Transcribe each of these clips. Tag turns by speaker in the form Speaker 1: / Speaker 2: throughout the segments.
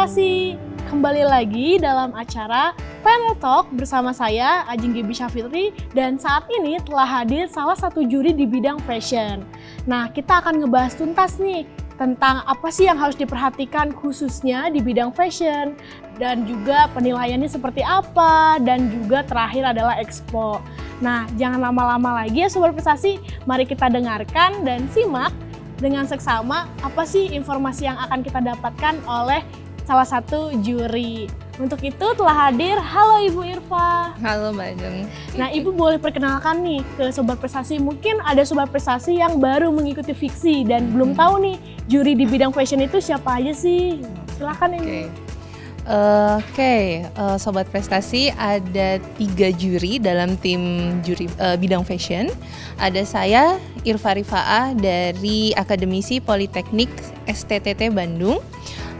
Speaker 1: Prestasi. Kembali lagi dalam acara Panel Talk bersama saya, Ajeng Gibi Syafitri, dan saat ini telah hadir salah satu juri di bidang fashion. Nah, kita akan ngebahas tuntas nih tentang apa sih yang harus diperhatikan khususnya di bidang fashion, dan juga penilaiannya seperti apa, dan juga terakhir adalah expo. Nah, jangan lama-lama lagi ya Sobat Prestasi, mari kita dengarkan dan simak dengan seksama apa sih informasi yang akan kita dapatkan oleh salah satu juri. Untuk itu telah hadir, halo Ibu Irfa.
Speaker 2: Halo Mbak Ajeng.
Speaker 1: Nah, Ibu boleh perkenalkan nih ke Sobat Prestasi. Mungkin ada Sobat Prestasi yang baru mengikuti fiksi dan belum tahu nih juri di bidang fashion itu siapa aja sih. Silakan Ibu.
Speaker 2: Oke, Sobat Prestasi, ada 3 juri dalam tim juri bidang fashion. Ada saya, Irfa Rifa'ah dari Akademisi Politeknik STTT Bandung.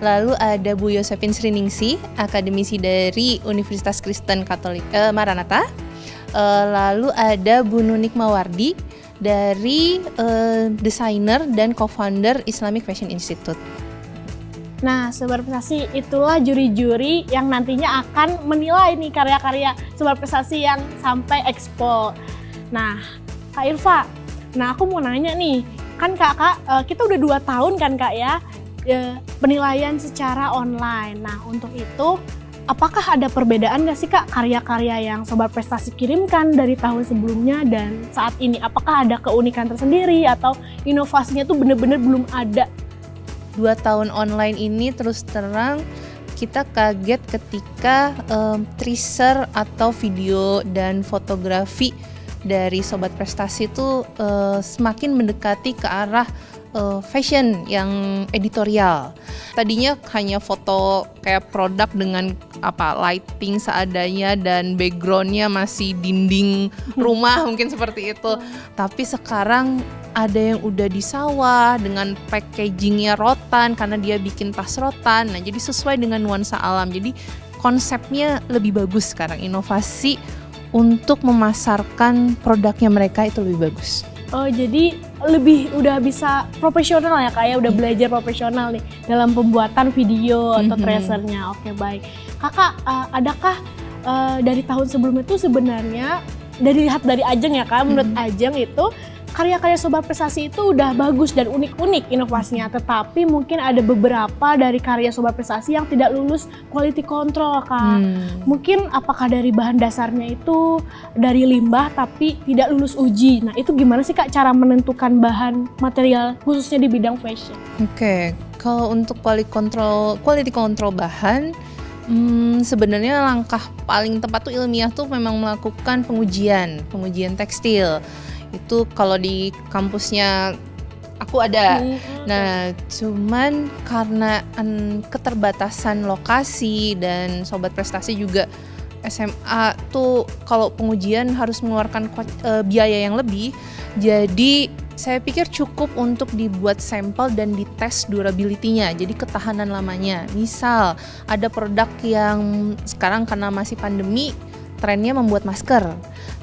Speaker 2: Lalu ada Bu Yosefin Sriningsih, akademisi dari Universitas Kristen Katolik Maranatha. Lalu ada Bu Nunik Mawardi dari desainer dan co-founder Islamic Fashion Institute.
Speaker 1: Nah, Sobat Prestasi, itulah juri-juri yang nantinya akan menilai nih karya-karya Sobat Prestasi yang sampai expo. Nah, Kak Irfa, aku mau nanya nih, kan Kakak, kita udah 2 tahun kan Kak ya, penilaian secara online. Nah, untuk itu apakah ada perbedaan nggak sih Kak karya-karya yang Sobat Prestasi kirimkan dari tahun sebelumnya dan saat ini? Apakah ada keunikan tersendiri atau inovasinya tuh bener-bener belum ada?
Speaker 2: 2 tahun online ini terus terang kita kaget ketika teaser atau video dan fotografi dari Sobat Prestasi itu semakin mendekati ke arah fashion yang editorial. Tadinya hanya foto kayak produk dengan lighting seadanya dan backgroundnya masih dinding rumah mungkin seperti itu. Tapi sekarang ada yang udah di sawah dengan packagingnya rotan karena dia bikin tas rotan. Nah, jadi sesuai dengan nuansa alam. Jadi konsepnya lebih bagus sekarang, inovasi untuk memasarkan produknya mereka itu lebih bagus.
Speaker 1: Oh, jadi lebih udah bisa profesional ya Kak ya, udah belajar profesional nih dalam pembuatan video atau tracernya. Oke, baik. Kakak, adakah dari tahun sebelumnya itu sebenarnya dilihat dari Ajeng ya Kak, menurut Ajeng itu karya-karya Sobat Prestasi itu udah bagus dan unik-unik inovasinya, tetapi mungkin ada beberapa dari karya Sobat Prestasi yang tidak lulus quality control Kak. Mungkin apakah dari bahan dasarnya itu dari limbah tapi tidak lulus uji. Nah, itu gimana sih Kak cara menentukan bahan material khususnya di bidang fashion?
Speaker 2: Oke, kalau untuk quality control bahan, sebenarnya langkah paling tepat tuh ilmiah tuh memang melakukan pengujian tekstil. Itu kalau di kampusnya aku ada. Nah, cuman karena keterbatasan lokasi dan Sobat Prestasi juga SMA tuh kalau pengujian harus mengeluarkan biaya yang lebih. Jadi saya pikir cukup untuk dibuat sampel dan dites durability-nya, jadi ketahanan lamanya. Misal ada produk yang sekarang karena masih pandemi, trennya membuat masker.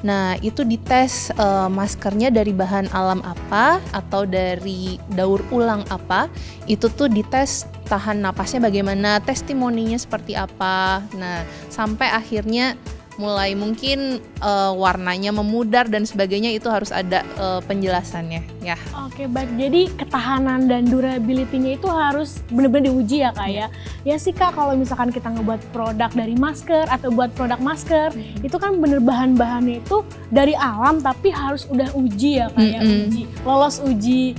Speaker 2: Nah, itu dites maskernya dari bahan alam apa atau dari daur ulang apa. Itu tuh dites tahan napasnya bagaimana, testimoninya seperti apa. Nah, sampai akhirnya mulai mungkin warnanya memudar dan sebagainya, itu harus ada penjelasannya ya.
Speaker 1: Oke, baik. Jadi ketahanan dan durability-nya itu harus benar-benar diuji ya Kak ya. Ya sih Kak, kalau misalkan kita ngebuat produk dari masker atau buat produk masker, itu kan bener bahan-bahannya itu dari alam tapi harus udah uji ya Kak ya, uji. Lolos uji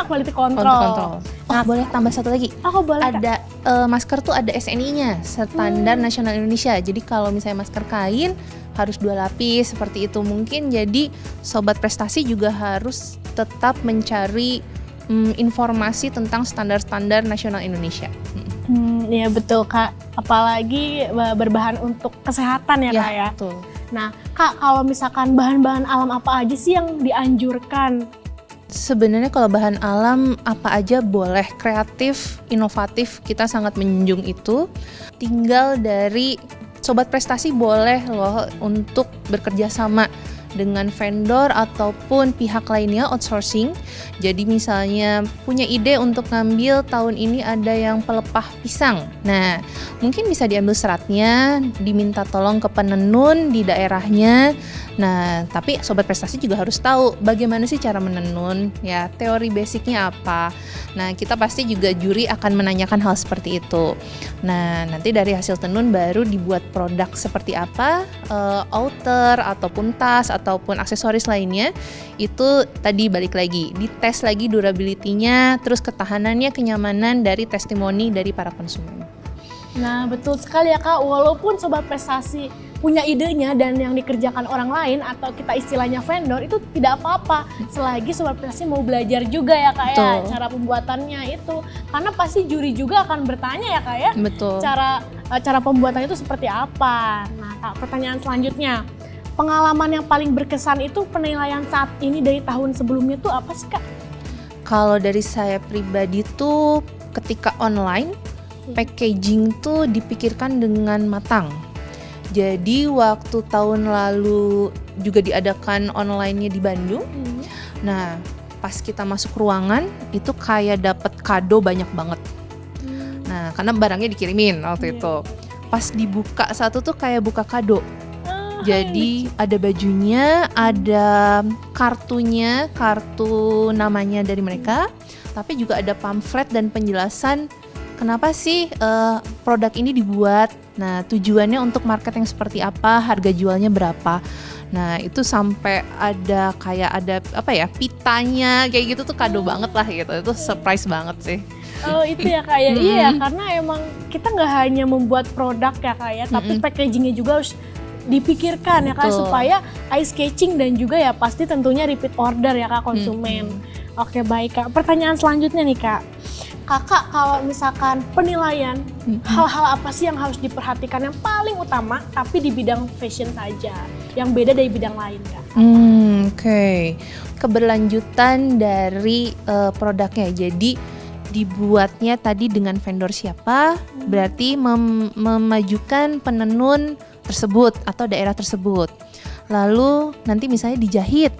Speaker 1: quality control.
Speaker 2: Nah, boleh tambah satu lagi.
Speaker 1: Boleh.
Speaker 2: Ada masker tuh ada SNI-nya, Standar Nasional Indonesia. Jadi kalau misalnya masker kain harus 2 lapis seperti itu. Mungkin jadi Sobat Prestasi juga harus tetap mencari informasi tentang standar-standar nasional Indonesia.
Speaker 1: Iya betul Kak. Apalagi berbahan untuk kesehatan ya Kak ya.
Speaker 2: Betul.
Speaker 1: Nah Kak, kalau misalkan bahan-bahan alam apa aja sih yang dianjurkan?
Speaker 2: Sebenarnya kalau bahan alam apa aja boleh, kreatif, inovatif, kita sangat menjunjung itu. Tinggal dari Sobat Prestasi boleh loh untuk bekerja sama dengan vendor ataupun pihak lainnya outsourcing. Jadi misalnya punya ide untuk ngambil tahun ini ada yang pelepah pisang. Nah, mungkin bisa diambil seratnya, diminta tolong ke penenun di daerahnya. Nah, tapi Sobat Prestasi juga harus tahu bagaimana sih cara menenun, ya teori basicnya apa. Nah, kita pasti juga juri akan menanyakan hal seperti itu. Nah, nanti dari hasil tenun baru dibuat produk seperti apa, outer ataupun tas ataupun aksesoris lainnya. Itu tadi balik lagi, dites lagi durability-nya, terus ketahanannya, kenyamanan dari testimoni dari para konsumen.
Speaker 1: Nah, betul sekali ya Kak, walaupun Sobat Prestasi punya idenya dan yang dikerjakan orang lain atau kita istilahnya vendor itu tidak apa-apa selagi Sobat Prestasi mau belajar juga ya Kak. Betul. Ya cara pembuatannya itu, karena pasti juri juga akan bertanya ya Kak ya.
Speaker 2: Betul.
Speaker 1: Cara pembuatan itu seperti apa. Nah Kak, pertanyaan selanjutnya, pengalaman yang paling berkesan itu penilaian saat ini dari tahun sebelumnya itu apa sih Kak?
Speaker 2: Kalau dari saya pribadi tuh ketika online packaging tuh dipikirkan dengan matang. Jadi waktu tahun lalu juga diadakan online-nya di Bandung. Nah, pas kita masuk ruangan itu kayak dapat kado banyak banget. Nah, karena barangnya dikirimin waktu itu. Pas dibuka satu tuh kayak buka kado. Jadi ada bajunya, ada kartunya, kartu namanya dari mereka, tapi juga ada pamflet dan penjelasan kenapa sih produk ini dibuat. Nah, tujuannya untuk market yang seperti apa, harga jualnya berapa. Nah, itu sampai ada pitanya kayak gitu tuh kado banget lah gitu. Itu surprise banget sih.
Speaker 1: Oh, itu ya Kak ya. Iya, karena emang kita nggak hanya membuat produk ya Kak ya, tapi packagingnya juga harus dipikirkan ya Kak, supaya eye catching dan juga ya pasti tentunya repeat order ya Kak konsumen. Oke, baik Kak. Pertanyaan selanjutnya nih Kak. Kakak, kalau misalkan penilaian, hal-hal apa sih yang harus diperhatikan yang paling utama tapi di bidang fashion saja, yang beda dari bidang lain Kak?
Speaker 2: Oke. Keberlanjutan dari produknya. Jadi dibuatnya tadi dengan vendor siapa, berarti memajukan penenun tersebut atau daerah tersebut. Lalu nanti misalnya dijahit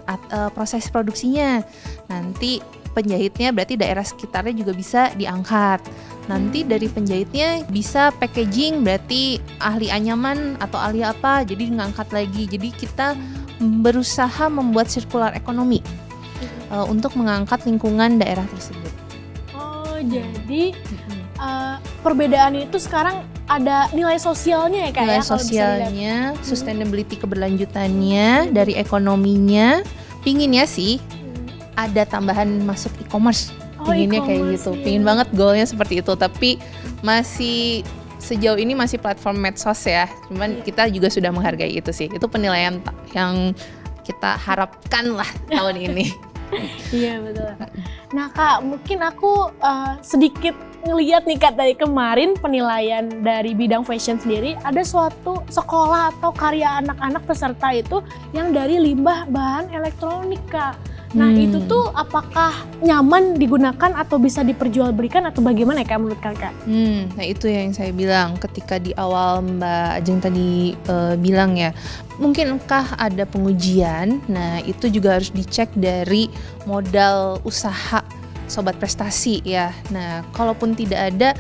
Speaker 2: proses produksinya, nanti penjahitnya berarti daerah sekitarnya juga bisa diangkat. Nanti dari penjahitnya bisa packaging, berarti ahli anyaman atau ahli apa, jadi ngangkat lagi. Jadi kita berusaha membuat sirkular ekonomi untuk mengangkat lingkungan daerah tersebut.
Speaker 1: Oh, jadi perbedaan itu sekarang ada nilai sosialnya ya Kak?
Speaker 2: Nilai sosialnya, sustainability keberlanjutannya, dari ekonominya, pinginnya sih ada tambahan masuk e-commerce, pinginnya kayak gitu, pingin banget goalnya seperti itu, tapi masih sejauh ini masih platform medsos ya, cuman kita juga sudah menghargai itu sih, itu penilaian yang kita harapkan lah tahun ini.
Speaker 1: Iya betul. Nah Kak, mungkin aku sedikit ngeliat nih Kak dari kemarin penilaian dari bidang fashion sendiri, ada suatu sekolah atau karya anak-anak peserta itu yang dari limbah bahan elektronik Kak. Nah itu tuh apakah nyaman digunakan atau bisa diperjualbelikan atau bagaimana ya Kak menurut Kakak?
Speaker 2: Nah itu yang saya bilang ketika di awal Mbak Ajeng tadi bilang ya, mungkinkah ada pengujian? Nah itu juga harus dicek dari modal usaha Sobat Prestasi ya. Nah kalaupun tidak ada,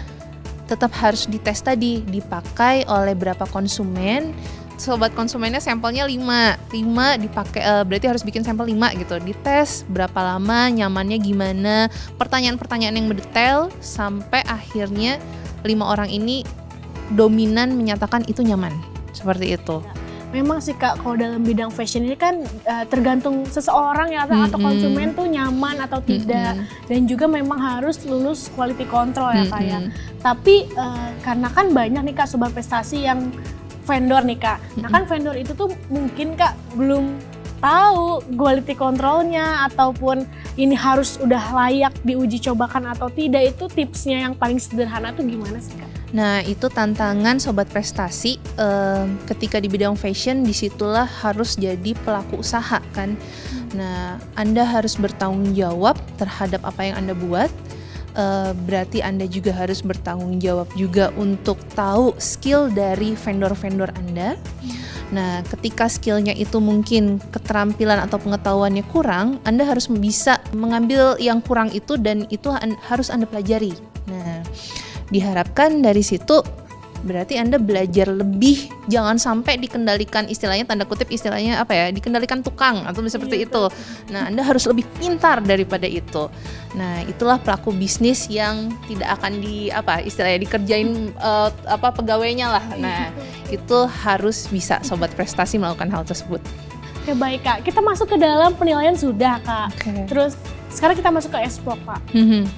Speaker 2: tetap harus dites tadi, dipakai oleh berapa konsumen. Sobat konsumennya sampelnya 5 dipakai, berarti harus bikin sampel 5 gitu, dites berapa lama, nyamannya gimana, pertanyaan-pertanyaan yang mendetail sampai akhirnya 5 orang ini dominan menyatakan itu nyaman, seperti itu.
Speaker 1: Memang sih Kak, kalau dalam bidang fashion ini kan tergantung seseorang ya atau konsumen tuh nyaman atau tidak, dan juga memang harus lulus quality control ya Kak ya. Tapi karena kan banyak nih Kak Sobat Prestasi yang vendor nih Kak. Nah kan vendor itu tuh mungkin Kak belum tahu quality controlnya ataupun ini harus udah layak diuji cobakan atau tidak. Itu tipsnya yang paling sederhana tuh gimana sih Kak?
Speaker 2: Nah itu tantangan Sobat Prestasi ketika di bidang fashion, disitulah harus jadi pelaku usaha kan. Nah Anda harus bertanggung jawab terhadap apa yang Anda buat. Berarti Anda juga harus bertanggung jawab juga untuk tahu skill dari vendor-vendor Anda. Nah, ketika skillnya itu mungkin keterampilan atau pengetahuannya kurang, Anda harus bisa mengambil yang kurang itu dan itu harus Anda pelajari. Nah, diharapkan dari situ berarti Anda belajar lebih, jangan sampai dikendalikan, istilahnya tanda kutip istilahnya apa ya, dikendalikan tukang atau seperti itu. Nah, Anda harus lebih pintar daripada itu. Nah, itulah pelaku bisnis yang tidak akan istilahnya dikerjain pegawainya lah. Nah, itu harus bisa sobat prestasi melakukan hal tersebut.
Speaker 1: Oke, baik Kak, kita masuk ke dalam penilaian sudah Kak. Terus sekarang kita masuk ke Expo Kak.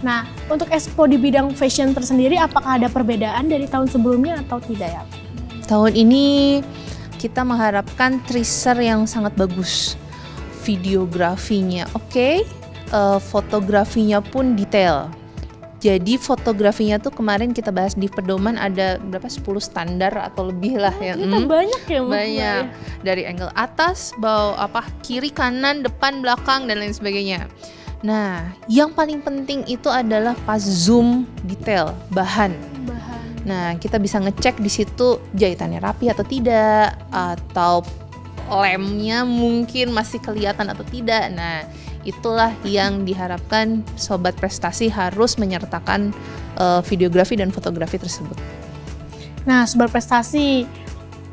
Speaker 1: Nah, untuk Expo di bidang fashion tersendiri, apakah ada perbedaan dari tahun sebelumnya atau tidak ya?
Speaker 2: Tahun ini kita mengharapkan teaser yang sangat bagus, videografinya oke, fotografinya pun detail. Jadi fotografinya tuh kemarin kita bahas di pedoman ada berapa 10 standar atau lebih lah ya.
Speaker 1: Banyak ya Mbak.
Speaker 2: Banyak. Dari angle atas, bawah, kiri, kanan, depan, belakang dan lain sebagainya. Nah, yang paling penting itu adalah pas zoom detail bahan. Nah, kita bisa ngecek di situ jahitannya rapi atau tidak, atau lemnya mungkin masih kelihatan atau tidak. Nah, itulah yang diharapkan sobat prestasi harus menyertakan videografi dan fotografi tersebut.
Speaker 1: Nah, sobat prestasi,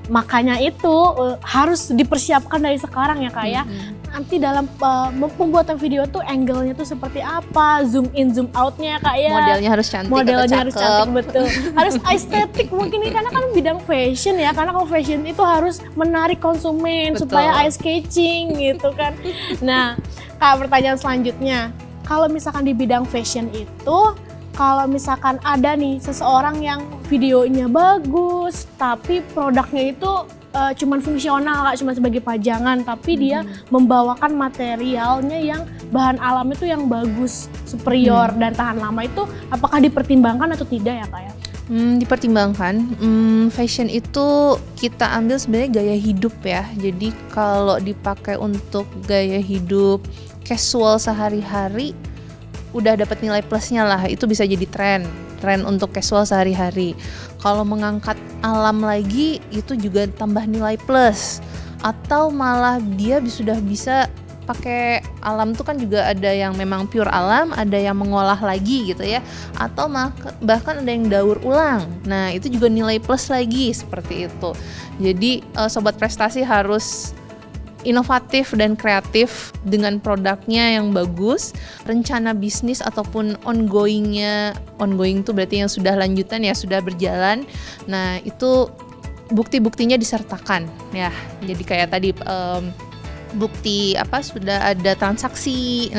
Speaker 1: makanya itu harus dipersiapkan dari sekarang ya Kak ya. Nanti dalam pembuatan video tuh angle-nya tuh seperti apa, zoom in, zoom out-nya Kak ya.
Speaker 2: Modelnya harus cantik,
Speaker 1: harus cantik, betul. Harus estetik mungkin ini, karena kan bidang fashion ya. Karena kalau fashion itu harus menarik konsumen, betul, supaya eye catching gitu kan. Nah, Kak, pertanyaan selanjutnya, kalau misalkan di bidang fashion itu, kalau misalkan ada nih seseorang yang videonya bagus, tapi produknya itu cuman fungsional Kak, cuma sebagai pajangan, tapi dia membawakan materialnya yang bahan alam itu yang bagus, superior dan tahan lama, itu apakah dipertimbangkan atau tidak ya Kak ya?
Speaker 2: Dipertimbangkan. Fashion itu kita ambil sebenarnya gaya hidup ya. Jadi kalau dipakai untuk gaya hidup casual sehari-hari, udah dapat nilai plusnya lah. Itu bisa jadi tren untuk casual sehari-hari. Kalau mengangkat alam lagi, itu juga tambah nilai plus. Atau malah dia sudah bisa pakai alam tuh kan juga ada yang memang pure alam, ada yang mengolah lagi gitu ya, atau bahkan ada yang daur ulang. Nah, itu juga nilai plus lagi seperti itu. Jadi sobat prestasi harus inovatif dan kreatif dengan produknya yang bagus, rencana bisnis ataupun ongoing tuh berarti yang sudah lanjutan ya, sudah berjalan. Nah, itu bukti-buktinya disertakan ya. Jadi kayak tadi bukti sudah ada transaksi,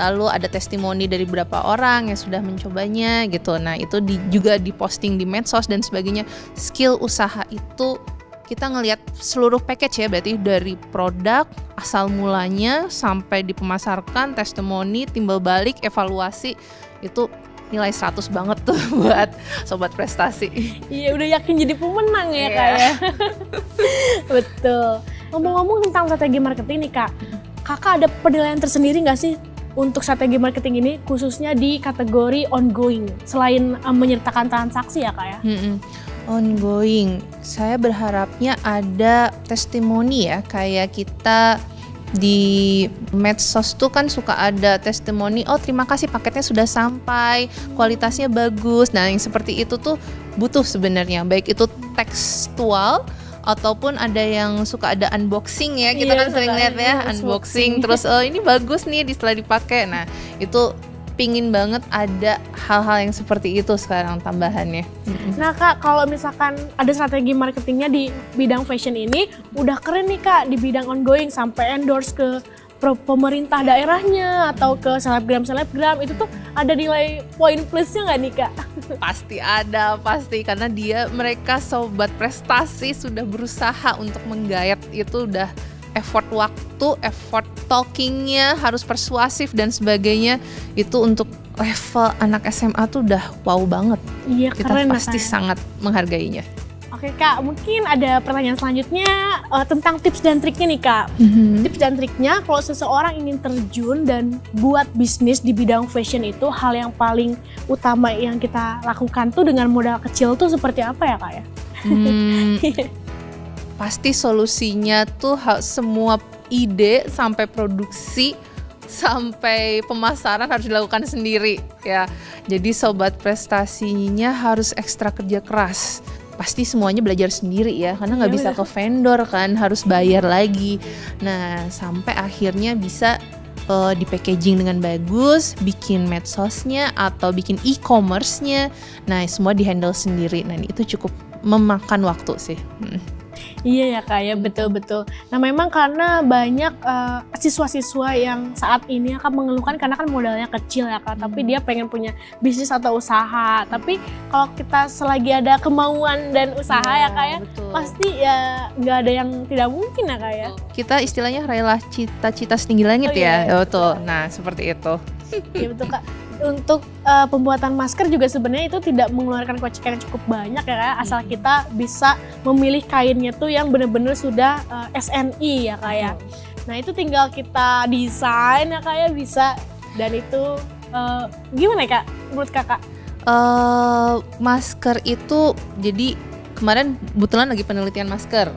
Speaker 2: lalu ada testimoni dari beberapa orang yang sudah mencobanya gitu. Nah, itu juga diposting di medsos dan sebagainya. Skill usaha itu kita ngelihat seluruh package ya, berarti dari produk asal mulanya sampai dipemasarkan, testimoni, timbal balik, evaluasi, itu nilai 100 banget tuh buat sobat prestasi. Iya,
Speaker 1: udah yakin jadi pemenang ya Kak ya. Betul. Ngomong-ngomong tentang strategi marketing nih Kak, Kakak ada penilaian tersendiri nggak sih untuk strategi marketing ini, khususnya di kategori ongoing, selain menyertakan transaksi ya Kak ya?
Speaker 2: Ongoing, saya berharapnya ada testimoni ya, kayak kita di medsos tuh kan suka ada testimoni, oh terima kasih paketnya sudah sampai, kualitasnya bagus. Nah, yang seperti itu tuh butuh sebenarnya, baik itu tekstual ataupun ada yang suka ada unboxing ya, kita kan sering lihat ya unboxing terus ini bagus nih setelah dipakai. Nah, itu pingin banget ada hal-hal yang seperti itu sekarang tambahannya.
Speaker 1: Nah Kak, kalau misalkan ada strategi marketingnya di bidang fashion ini, udah keren nih Kak di bidang ongoing, sampai endorse ke pemerintah daerahnya atau ke selebgram, itu tuh ada nilai poin plusnya nggak nih Kak?
Speaker 2: Pasti ada, karena mereka sobat prestasi sudah berusaha untuk menggayat, itu udah effort waktu, effort talkingnya harus persuasif dan sebagainya. Itu untuk level anak SMA tuh udah wow banget.
Speaker 1: Iya,
Speaker 2: kita
Speaker 1: keren
Speaker 2: pasti sangat menghargainya.
Speaker 1: Oke Kak, mungkin ada pertanyaan selanjutnya tentang tips dan triknya nih Kak. Tips dan triknya kalau seseorang ingin terjun dan buat bisnis di bidang fashion itu, hal yang paling utama yang kita lakukan tuh dengan modal kecil tuh seperti apa ya Kak ya?
Speaker 2: pasti solusinya tuh semua ide sampai produksi sampai pemasaran harus dilakukan sendiri ya. Jadi sobat prestasinya harus ekstra kerja keras. Pasti semuanya belajar sendiri ya, karena nggak bisa ke vendor kan, harus bayar lagi. Nah, sampai akhirnya bisa di packaging dengan bagus, bikin medsosnya atau bikin e-commerce-nya. Nah, semua di-handle sendiri. Nah, itu cukup memakan waktu sih.
Speaker 1: Iya ya Kak ya, betul-betul. Nah memang karena banyak siswa-siswa yang saat ini akan mengeluhkan karena kan modalnya kecil ya Kak, tapi dia pengen punya bisnis atau usaha. Tapi kalau kita selagi ada kemauan dan usaha ya Kak ya,
Speaker 2: betul.
Speaker 1: pasti ya nggak ada yang tidak mungkin ya Kak ya.
Speaker 2: Kita istilahnya rela cita-cita setinggi langit ya, betul. Nah seperti itu.
Speaker 1: Iya betul Kak. Untuk pembuatan masker juga sebenarnya itu tidak mengeluarkan kocek yang cukup banyak ya Kak, asal kita bisa memilih kainnya tuh yang benar-benar sudah SNI ya Kak ya. Nah itu tinggal kita desain ya Kak ya, bisa. Dan itu gimana ya Kak menurut Kakak?
Speaker 2: Masker itu jadi kemarin kebetulan lagi penelitian masker.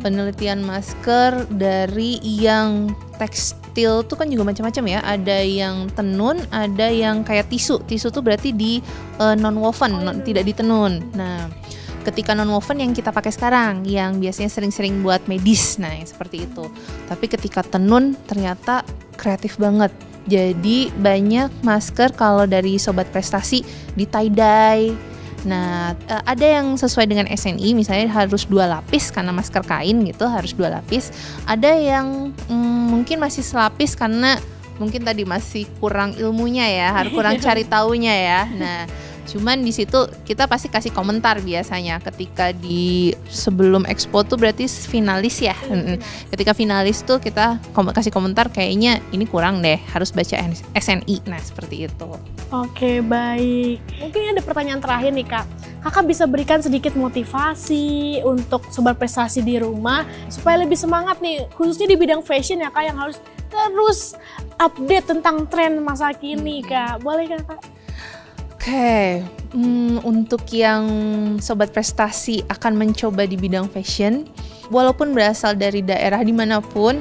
Speaker 2: Penelitian masker dari yang tekstil tuh kan juga macam-macam ya. Ada yang tenun, ada yang kayak tisu. Tisu tuh berarti di non-woven, tidak ditenun. Nah, ketika non-woven yang kita pakai sekarang, yang biasanya sering-sering buat medis, nah yang seperti itu. Tapi ketika tenun ternyata kreatif banget. Jadi banyak masker kalau dari sobat prestasi di tie-dye. Nah, ada yang sesuai dengan SNI, misalnya harus 2 lapis karena masker kain gitu, harus 2 lapis. Ada yang mungkin masih selapis karena mungkin tadi masih kurang ilmunya ya, harus kurang cari taunya ya. Nah, cuman di situ kita pasti kasih komentar biasanya ketika di sebelum expo tuh berarti finalis ya. Ketika finalis tuh kita kasih komentar kayaknya ini kurang deh, harus baca SNI. Nah, seperti itu.
Speaker 1: Oke, baik. Mungkin ada pertanyaan terakhir nih Kak. Kakak bisa berikan sedikit motivasi untuk sobat prestasi di rumah supaya lebih semangat nih, khususnya di bidang fashion ya Kak, yang harus terus update tentang tren masa kini Kak. Boleh Kak?
Speaker 2: Oke, untuk yang sobat prestasi akan mencoba di bidang fashion, walaupun berasal dari daerah dimanapun,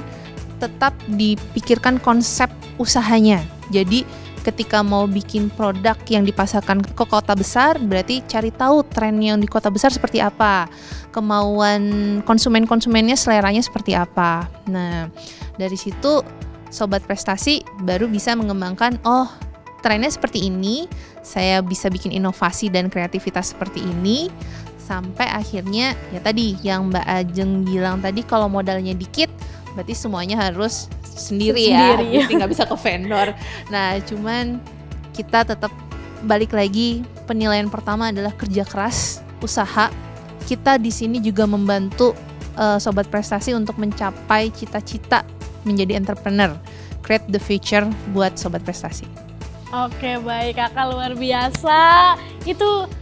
Speaker 2: tetap dipikirkan konsep usahanya. Jadi ketika mau bikin produk yang dipasarkan ke kota besar, berarti cari tahu tren yang di kota besar seperti apa, kemauan konsumennya seleranya seperti apa. Nah, dari situ sobat prestasi baru bisa mengembangkan, trennya seperti ini, saya bisa bikin inovasi dan kreativitas seperti ini, sampai akhirnya ya tadi yang Mbak Ajeng bilang tadi, kalau modalnya dikit berarti semuanya harus sendiri ya, berarti nggak bisa ke vendor. Nah cuman kita tetap balik lagi, penilaian pertama adalah kerja keras, usaha. Kita di sini juga membantu sobat prestasi untuk mencapai cita-cita menjadi entrepreneur, create the future buat sobat prestasi.
Speaker 1: Oke, baik Kakak, luar biasa.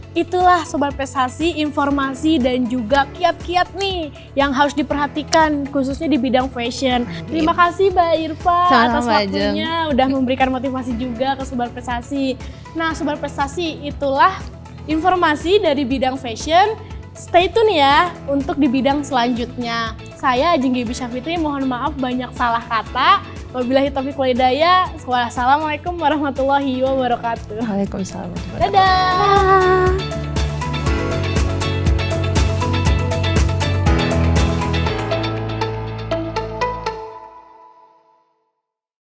Speaker 1: Itulah sobat prestasi, informasi dan juga kiat-kiat nih yang harus diperhatikan khususnya di bidang fashion. Terima kasih Mbak Irfa atas waktunya, udah memberikan motivasi juga ke sobat prestasi. Nah, sobat prestasi, itulah informasi dari bidang fashion. Stay tune ya untuk di bidang selanjutnya. Saya Ajeng Gebi Syafitri, mohon maaf banyak salah kata. Wabillahi taufiq wal hidayah. Wassalamualaikum warahmatullahi wabarakatuh.
Speaker 2: Waalaikumsalam.
Speaker 1: Dadah.